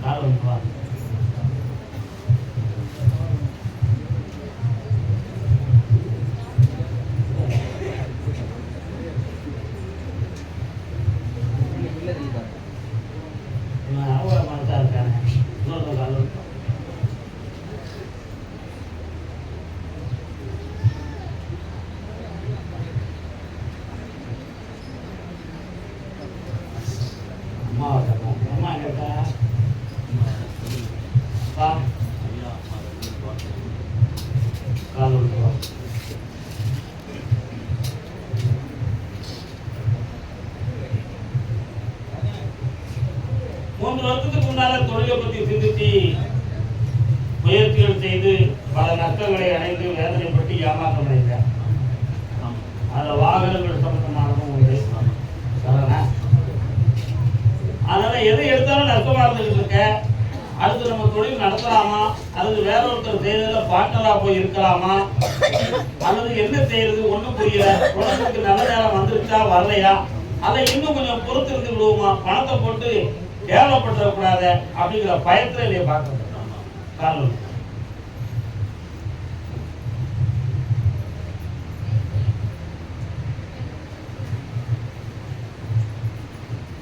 மூன்று வருஷத்துக்கு முன்னால தொழிலை பத்தி சிந்திச்சு முயற்சிகள் செய்து பல நஷ்டங்களை அடைந்து வேதனைப்பட்டு ஏமாற்றம் அடைந்தேன். அதுல வாகனங்கள் சம்பந்தமானதும் உண்டு. அதனால எதை எடுத்தாலும் நஷ்டமா இருந்துட்டு இருக்க. அடுத்து நம்ம தொழில் நடத்தலாமா அல்லது வேற ஒருத்தர் செய்யறதுல பார்ட்னரா போய் இருக்கலாமா அல்லது என்ன செய்யறது ஒண்ணும் புரியல. குழந்தைக்கு நல்ல நேரம் வந்துருச்சா வரலையா, அதை இன்னும் கொஞ்சம் பொறுத்து இருந்து விடுவோமா, பணத்தை போட்டு கேவலப்பட்டுறக்கூடாத அப்படிங்கிற பயத்துல இல்லையே பார்க்கணும். காரணம்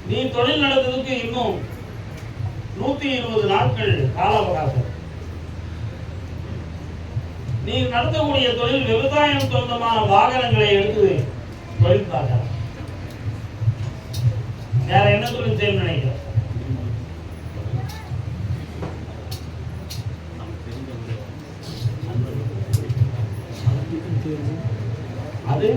நீ தொழில் நடத்துறதுக்கு இன்னும் 120 நாட்கள் கால அவகாசம். நீ நடத்தக்கூடிய தொழில் விவசாயம் சொந்தமான வாகனங்களை எடுத்து தொழில் பார்க்கலாம். வேற என்ன தொழில் செய்யணும்னு நினைக்கிறேன்? அது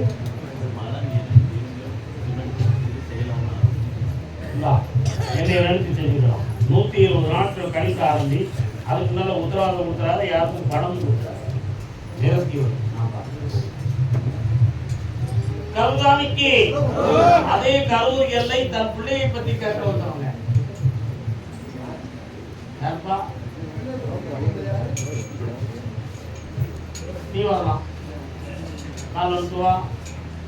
என்னை நினைத்து செஞ்சுக்கலாம். 120 நாட்கள் கணிக்க ஆரம்பி. அதுக்கு மேல உத்தரவாதம் கொடுக்குறாரு, யாருக்கும் பணம் கொடுக்குறாரு. நிரஸ்தி கருதானிக்கு அதே கரூர் எல்லை தன் பிள்ளையை பத்தி கேட்க வந்தவங்க நீ வரலாம். நான் வந்துவா.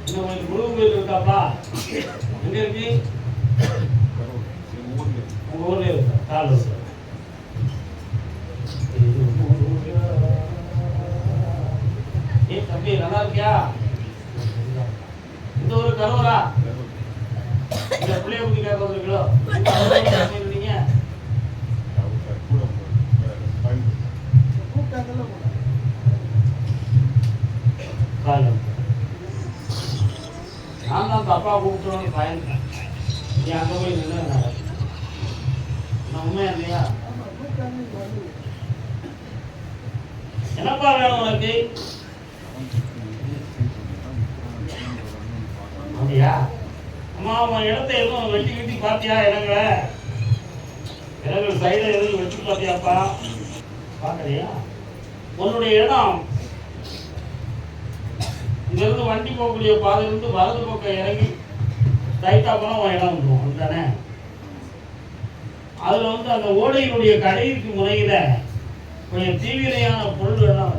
இன்னும் கொஞ்சம் முருகன் கோயில் இருக்காப்பா. எங்க இருக்கு? உங்க ஊர்ல இருக்கா? கால் தம்பி நல்லா இருக்கியா? இந்த ஒரு கருவரா இந்த பிள்ளைய பத்தி கேட்க வந்துருக்கீங்களோ? நீங்க நான் தான் தப்பா கூப்பிட்டு பயந்துட்டேன். நீ அங்க போய் நின்று நான் உண்மையா இல்லையா? என்னப்பா வேணும் உனக்கு? அப்படியா? அம்மா உன் இடத்த எதுவும் வெட்டி வெட்டி பாத்தியா? இடங்கள் சைட எதுவும் வெட்டி பாத்தியாப்பா? பாக்கலையா? உன்னுடைய இடம் இங்க இருந்து வண்டி போகக்கூடிய பாதையிலிருந்து வலது பக்கம் இறங்கி ரைட்டா போனா உன் இடம் வந்துடும். அதுதானே? அதுல அந்த ஓடையினுடைய கடைக்கு முறையில கொஞ்சம் தீவிரையான பொருள்கள்லாம்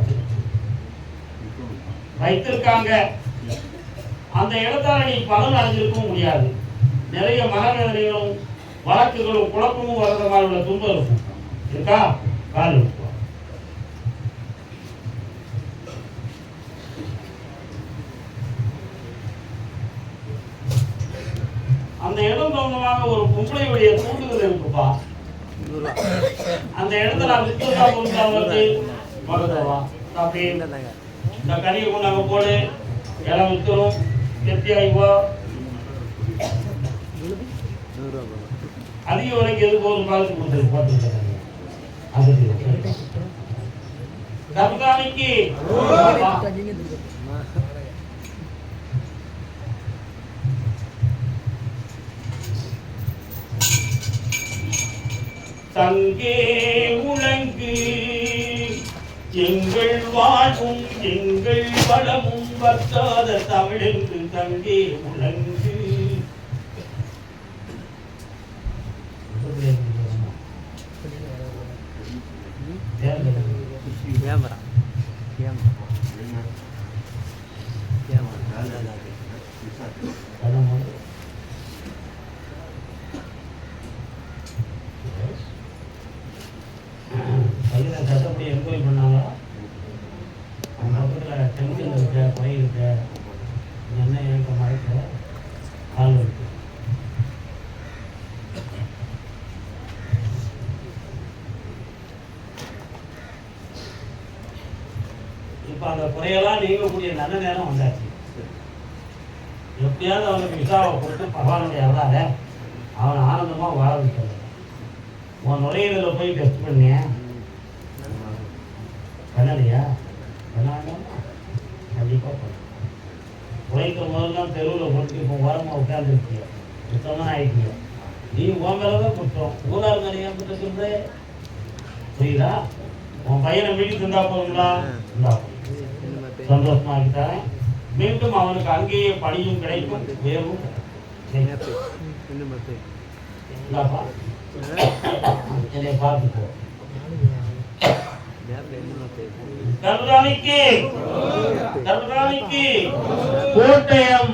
வைத்திருக்காங்க. அந்த இடத்தால நீ பலன் அடைஞ்சிருக்கவும் முடியாது. நிறைய மனவேதனைகளும் வழக்குகளும் குழப்பமும் வர்ற மாதிரி உள்ள துன்பம் இருக்கும். இருக்கா? கால் இருக்கும். அந்த இடம் சம்பந்தமாக ஒரு பொம்பளையுடைய தூண்டுதல் இருக்குப்பா. அந்த இடத்துல அப்படி இந்த கனியை கொண்டாங்க போடு, இடம் வித்துரும், கெட்டியாயிவா. அதிக வரைக்கும் எது போதும் பார்த்து கொடுத்துரு பார்த்துருக்காங்க. கர்த்தானிக்கு தங்கே உலங்கு எங்கள் வாழ்வும் எங்கள் வளமும் வற்றாத தமிழென்று தங்கே உலங்கு. அவனோட குறையெல்லாம் நீங்கக்கூடிய நல்ல நேரம் வந்தாச்சு. எப்படியாவது அவனுக்கு விசாவை கொடுத்து பகவானுடைய அருளால அவன் ஆனந்தமா வாழ வைக்கிறது. உன் நுரையீரலில் போய் டெஸ்ட் பண்ணிய பண்ணலையா? கண்டிப்பா பண்ண. உழைக்கும் போதெல்லாம் தெருவில் போட்டு இப்போ ஓரமாக உட்காந்துருக்கிய சுத்தமாக ஆயிட்டிய. நீ உன் மேலதான் குற்றம், ஊரார் மேலே ஏன் குற்றம் சொல்ற? புரியுதா? உன் பையனை மீட்டி தந்தா போதுங்களா? சந்தோஷமா ஆகிட்டாரன். மீண்டும் அவனுக்கு அங்கேயே பணியும் கிடைக்கும், உயர்வும். என்னை பார்த்துக்கோ. கருணாநிதிக்கு கோட்டயம்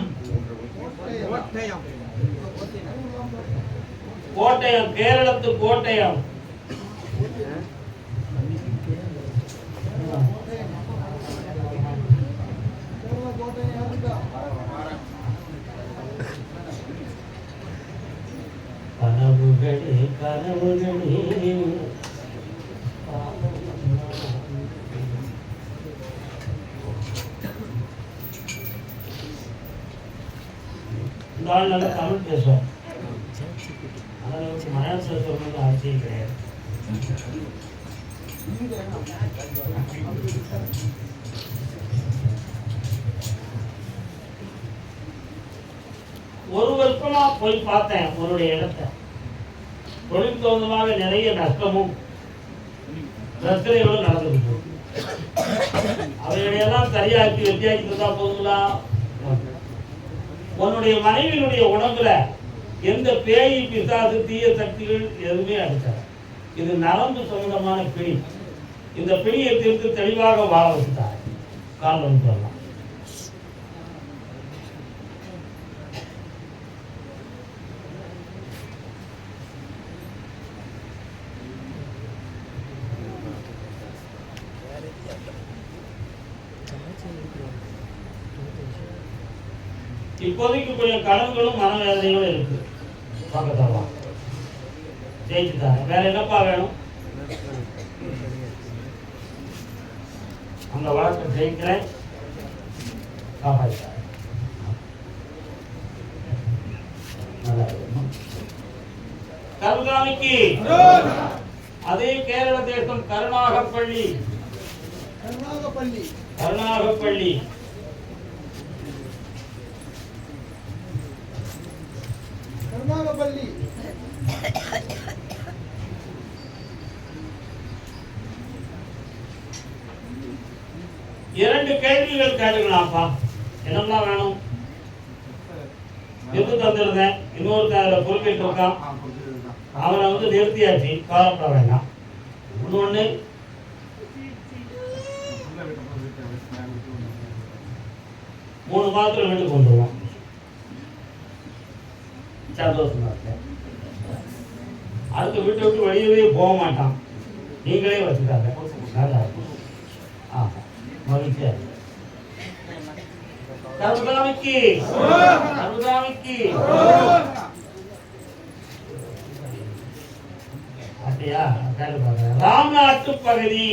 கோட்டயம் கேரளத்து கோட்டயம். கனவுகளே கனவுகளே நல்லா தமிழ் பேசுவோம். அதனால மலையாளத்தில் சொல்றது அவசியம் கிடையாது. ஒரு வருஷமா போய் பார்த்தேன் உன்னுடைய இடத்தை. தொழில் தோந்தமாக நிறைய நஷ்டமும் பிரச்சனைகளும் நடந்துருக்கு. அவைகளையெல்லாம் சரியாக்கி வெற்றியாக்கி தந்தா போதுங்களா? உன்னுடைய மனைவியினுடைய உடம்புல எந்த பேய் பிசாசு தீய சக்திகள் எதுவுமே அடிச்சார். இது நரம்பு சம்பந்தமான பிணி. இந்த பிணியை தீர்த்து தெளிவாக வாழ வச்சுட்டார். காரணம் சொல்லலாம். இப்போதைக்கு கொஞ்சம் கடன்களும் மனவேதனைகளும் இருக்கு. பக்கத்தவா ஜெயிச்சுட்டாங்க. வேற என்னப்பா வேணும்? அந்த வழக்கை ஜெயிக்கிறேன், காப்பாற்ற. கருணாநிதிக்கு அதே கேரள தேசம் கருணாகப்பள்ளி இரண்டு கேள்விகள் கேட்டுக்கலாம்ப்பா. என்னெல்லாம் வேணும்? எது தந்துருந்தேன். இன்னொருத்தர் பொறுப்பிட்டு இருக்கான், அவனை நிறுத்தியாச்சு, கவலைப்பட வேண்டாம். இன்னொன்னு மூணு மாதத்துல வீட்டுக்கு வந்துடுவோம். சந்தோஷமா இருக்க. அடுத்த வீட்டை விட்டு வெளியவே போக மாட்டான். நீங்களே வச்சுக்காங்க. நல்லா இருக்கும். மகிழ்ச்சியா இருக்கு. கருணாநிதிக்கு அப்படியா? ராம்நாட்டு பகுதி,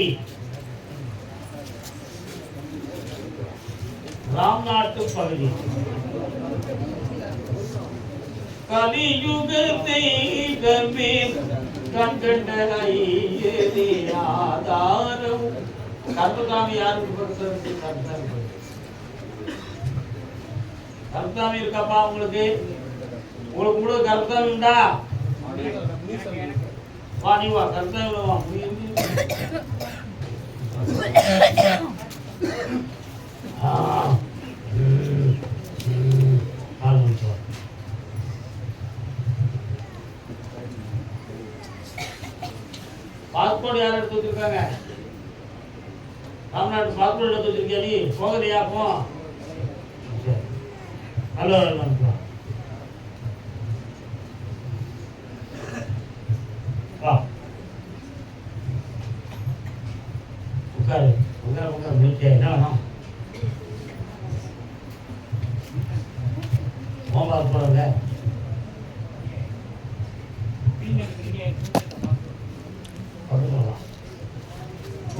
கலியுகத்தை ஆதாரம். கருப்பசாமி யாருக்கு? கருப்பசாமி இருக்காப்பா உங்களுக்கு? உங்களுக்கு கருப்பசாமி உண்டா? வா, நீ வா. கருப்பசாமி வா. பாஸ்போர்ட் யார் எடுத்து வச்சிருக்காங்க? தமிழ்நாட்டு பாஸ்போர்ட் எடுத்து வச்சிருக்கியா? நீ போகலையா? போ. ஹலோ, வா, உட்காரு. என்ன வேணும்? உன் பாஸ்போர்ட்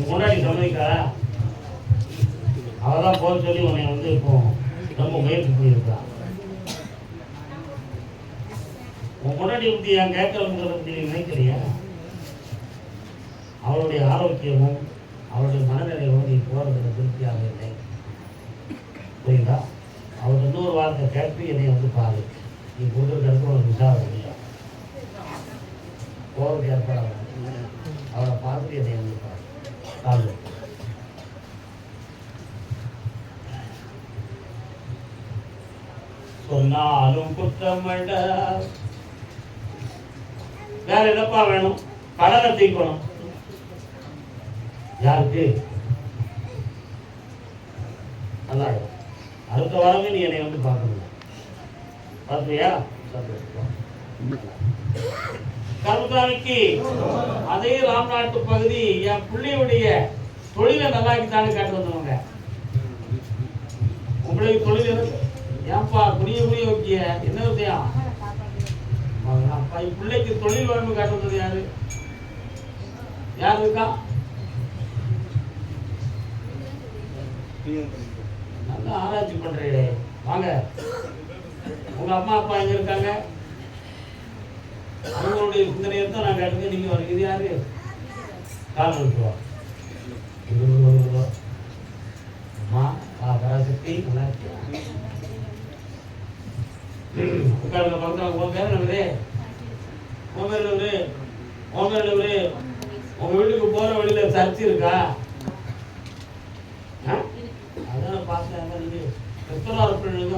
முன்னாடி சம்மதிக்கா? போக சொல்லி உன்னை வந்து இப்போ ரொம்ப முயற்சி பண்ணியிருக்கிறான். உன் முன்னாடி பற்றி என் கேட்கறதுங்கிறத பற்றி நினைக்கிறியா? அவளுடைய ஆரோக்கியமும் அவருடைய மனநிலையும் நீ போகிறதுல திருப்தியாக இல்லை. புரியுதா? அவர் இன்னொரு வார்த்தை கேட்டு என்னை வந்து பாரு, நீ கொடுக்குறதுக்கு உனக்கு விசாரம் இல்லை, போகிறதுக்கு ஏற்பாடு அவரை பார்த்துட்டு என்னை வந்து பாரு. காது சொன்னாலும் குற்றமல்ல. வேற என்னப்பா வேணும்? கடனை தீக்கணும். யாருக்கு? நல்லா அடுத்த வாரமே நீ என்னை வந்து பார்க்கணும். பார்த்தியா? கருத்தாவிக்கு அதே ராம்நாட்டு பகுதி என் பிள்ளையுடைய தொழிலை நல்லாக்கித்தானே காட்டு வந்தவங்க. உங்களுக்கு தொழில் ஏன்பா குடிய வைக்கிய என்ன விஷயம்? அப்பா பிள்ளைக்கு தொழில் வாய்ப்பு காட்டு வந்தது யாரு? யார் இருக்கா? நல்லா ஆராய்ச்சி பண்றீங்க. வாங்க, உங்க அம்மா அப்பா எங்க இருக்காங்க? அவங்களுடைய சிந்தனையை தான் நான் கேட்டுங்க. நீங்க வரீங்க. இது யாரு? காலம் இருக்குவா அம்மா பராசக்தி உட்காருங்க. பக்கத்துல உங்க பேர் என்னது? உங்க பேர் என்னது? உங்க பேர் என்னது? உங்க வீட்டுக்கு போற வழியில சர்ச்சு இருக்கா? அதான் பார்த்தேன். நீங்க கிறிஸ்தவ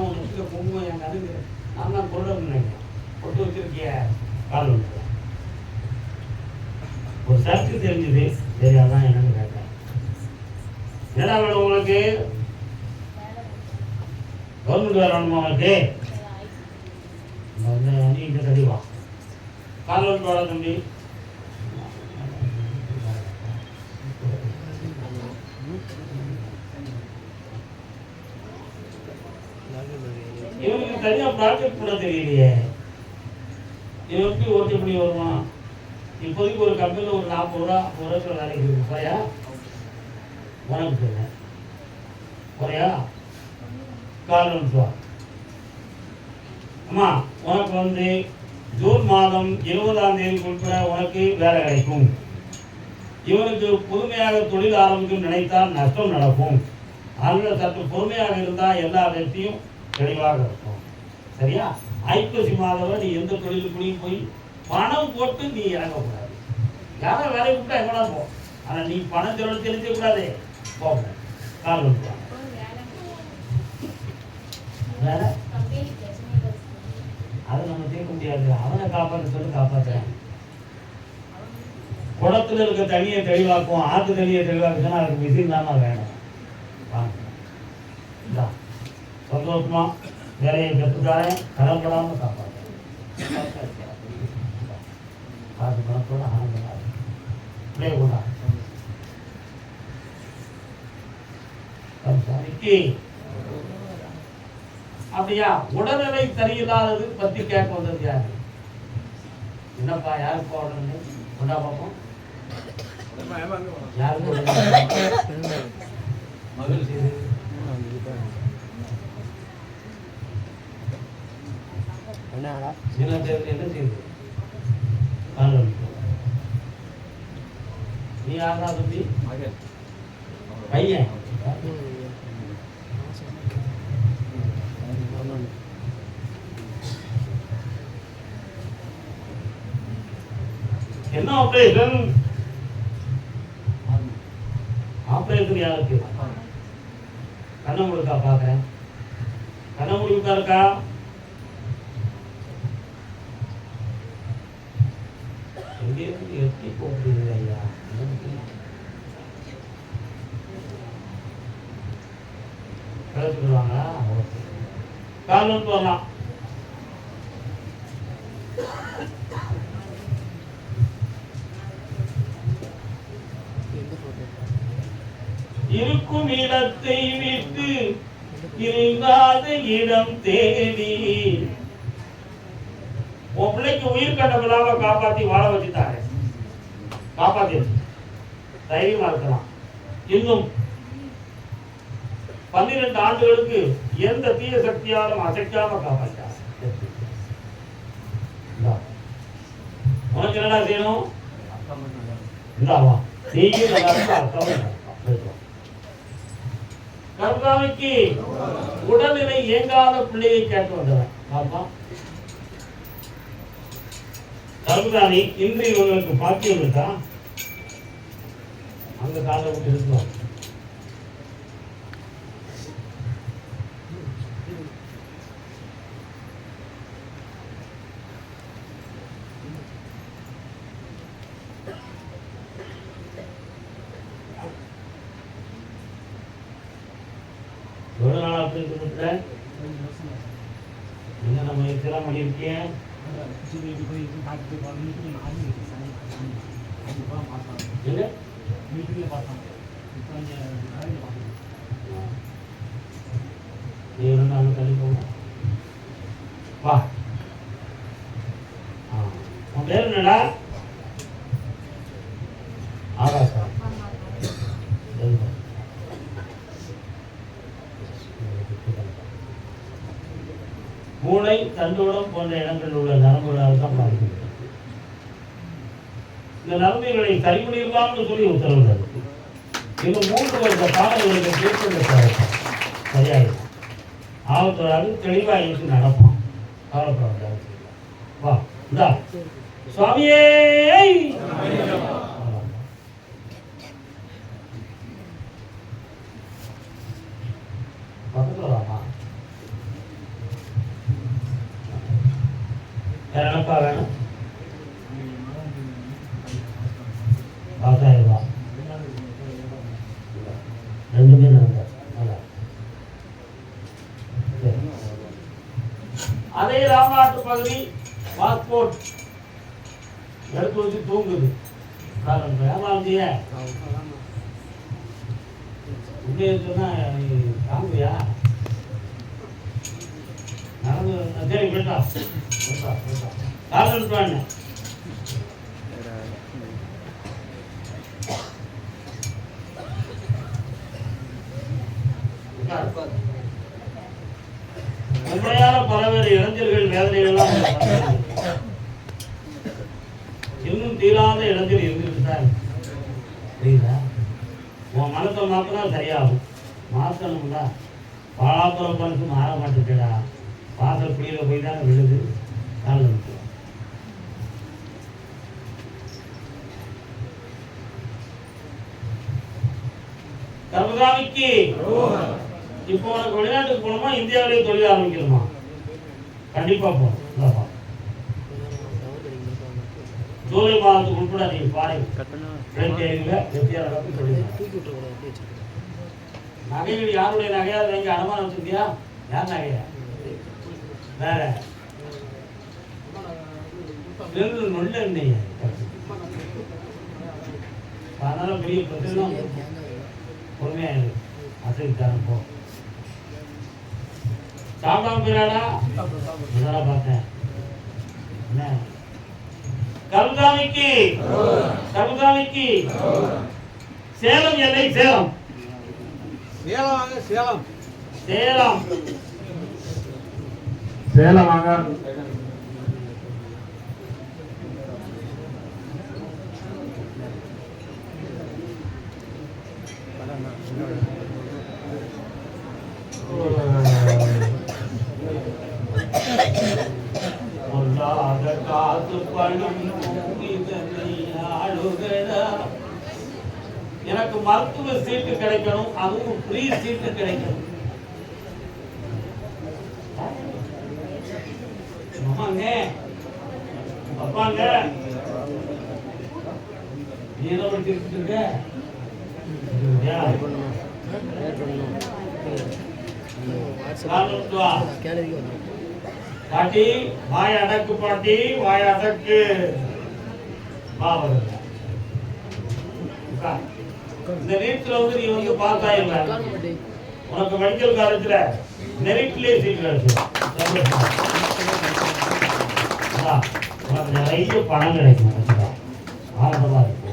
உனக்கு பொங்கும் என் கணக்கு நான் தான் கொண்டு கொண்டு வச்சிருக்கிய கால் ஒரு சர்ச்சு தெரிஞ்சது. சரி, அதான் என்னன்னு கேட்டேன். என்னடா வேணும் உங்களுக்கு? கவர்மெண்ட் வேற வேணுமா உங்களுக்கு? நீ இந்த கண்டிப்பா கால் வந்து வர தம்பி. இவனுக்கு தனியா ப்ராஜெக்ட் பண்ண தெரியலையே. இவன் எப்படி ஓட்டி எப்படி வருவான்? இப்போதைக்கு ஒரு கம்பெனியில் ஒரு 40 ரூபா 50 ரூபா வேலைக்கு இருக்கு. போயா உனக்கு சொல்ல போறியா? கால் வந்து அம்மா உனக்கு வந்து ஜூன் மாதம் 20ஆம் தேதி உட்பட உனக்கு வேலை கிடைக்கும். இவனுக்கு புதுமையாக தொழில் ஆரம்பிக்கும் நினைத்தால் நஷ்டம் நடக்கும். அதனால சற்று பொறுமையாக இருந்தால் எல்லா வெற்றியும் தெளிவாக இருக்கும். சரியா? ஐப்பசி மாதம் நீ எந்த தொழிலுக்குள்ளேயும் போய் பணம் போட்டு நீ இறங்கக்கூடாது. யாரும் வேலை விட்டா எங்கடா போ. ஆனால் நீ பணம் தெரிவிக்க கூடாது. போக கால் வந்துடுவாங்க. வேலை அதை நம்ம தீர்க்க முடியாது. அவனை காப்பாற்ற சொல்லி காப்பாற்றுறேன். குளத்துல இருக்க தண்ணியை தெளிவாக்கும், ஆற்று தண்ணியை தெளிவாக்குன்னா அதுக்கு மிஷின் தானே வேணும். வாங்க சந்தோஷமா வேலையை கற்றுக்காரன், கடன்படாமல் காப்பாற்றேன். காசு பணத்தோட ஆனந்தமாக பிள்ளைய கொண்டா சாமிக்கு. அப்படியா? உடல்நிலை சரியில்லாதது பத்தி கேட்க வந்தது யாரு? என்னப்பா யாருக்கு உடனே கொண்டா பார்ப்போம். யாருக்கு மகிழ்ச்சி? என்ன செய்யுது? நீ யாரா தம்பி? பையன் என்ன ஆபரேஷன்? ஆபரேஷன் யாருக்கு? கண்ண முழுக்கா பாக்குறேன். கண்ண முழுக்கா இருக்கா? எட்டி போகுது ஐயா. கழிச்சுடுவாங்களா? கால் வந்து வரலாம். இருக்கும் இடத்தை விட்டு இல்லாத இடம் தேடி உன் பிள்ளைக்கு உயிர் கண்டவங்களாக காப்பாற்றி வாழ வச்சுட்டாங்க. காப்பாத்தி தைரியமா இருக்கலாம். இன்னும் 12 ஆண்டுகளுக்கு எந்த தீய சக்தியாலும் அசைக்காம காப்பாற்றார். உனக்கு என்னடா செய்யணும்? இந்தாவா நீயும் கர்த்தாவுக்கு உடல்நிலை இயங்காத பிள்ளையை கேட்டு வந்தவன் பாப்பா. கர்த்தானி இன்று இவங்களுக்கு பாக்கியம் இருக்கா? அந்த காலை விட்டு இருக்கலாம். எவ்வளவு நாள் அப்படின்ற என்ன நம்ம இதெல்லாம் பண்ணியிருக்கேன். வா உன் பேர் என்னடா? ஆகாசா. மூளை தண்டுவடம் போன்ற இடங்களில் உள்ள நரம்புகளால் தான் பாதிக்கிறது. இந்த நரம்புகளை சரி பண்ணிடலாம்னு சொல்லி உத்தரவு. இன்னும் 3 வருஷ பாடல்களுக்கு கேட்க சரியாயிருக்கும். ஆபத்தோடு தெளிவாக இருக்கு நடப்பான். கவலைப்படாது. வா இந்தா சுவாமியே பக்கத்தில் வாமா. என்னப்பா வேணும்? 10,000 ரூபா. 2 பேர் நடந்தார். அதே ராமநாட்டு பகுதி பாஸ்போர்ட் எடுத்து வச்சு தூங்குது. ஏமாந்திய உண்மையை சொன்னா தாங்குவியா? நடந்து சரி போயிட்டா காரணம் உண்மையான பலவேறு இளைஞர்கள் வேதனைகள்லாம் இன்னும் தீராத இளைஞர் இருந்துட்டு தான் புரியுதா? உன் மனத்தை மாத்தினா சரியாகும். மாற்றணும்ல பலாப்புறம் மனசு மாற மாட்டேடா. வாசல் குடியில போய் தானே விழுது. காலில் விட்டு கர்மசாமிக்கு இப்போ உனக்கு வெளிநாட்டுக்கு போகணுமா இந்தியாவிலேயே தொழில் ஆரம்பிக்கணுமா? கண்டிப்பா போகணும். ஜூலை மாதத்துக்கு உட்பட நீங்க பாருங்க. நகைகள் யாருடைய நகையா வாங்கி அடமானம் வச்சிருக்கியா? யார் நகையா? வேற நொல்ல இல்லையா? அதனால பெரிய பிரச்சனை பொறுமையா இருக்கு. அசைக்காரன் போ சாப்பிடாம போயிடாடா. இதெல்லாம் பார்த்தேன். என்ன கருதாமிக்கு சேலம் எல்லை சேலம் சேலம் சேலம் சேலமாக எனக்கு மருத்துவ சீட்டு கிடைக்கணும். அதுவும் ஃப்ரீ சீட்டு கிடைக்கணும். அப்பாங்க நீ என்ன படிச்சுட்டு இருக்க? பாட்டி வாய் அடக்கு, பாட்டி வாய் அடக்கு. இந்த நீட்ல வந்து நீ வந்து பாஸ் ஆயிடல. உனக்கு மெடிக்கல் காலேஜ்ல மெரிட்லயே சீட் கிடைக்கும். உனக்கு நிறைய பணம் கிடைக்கும். ஆனந்தமா இருக்கும்.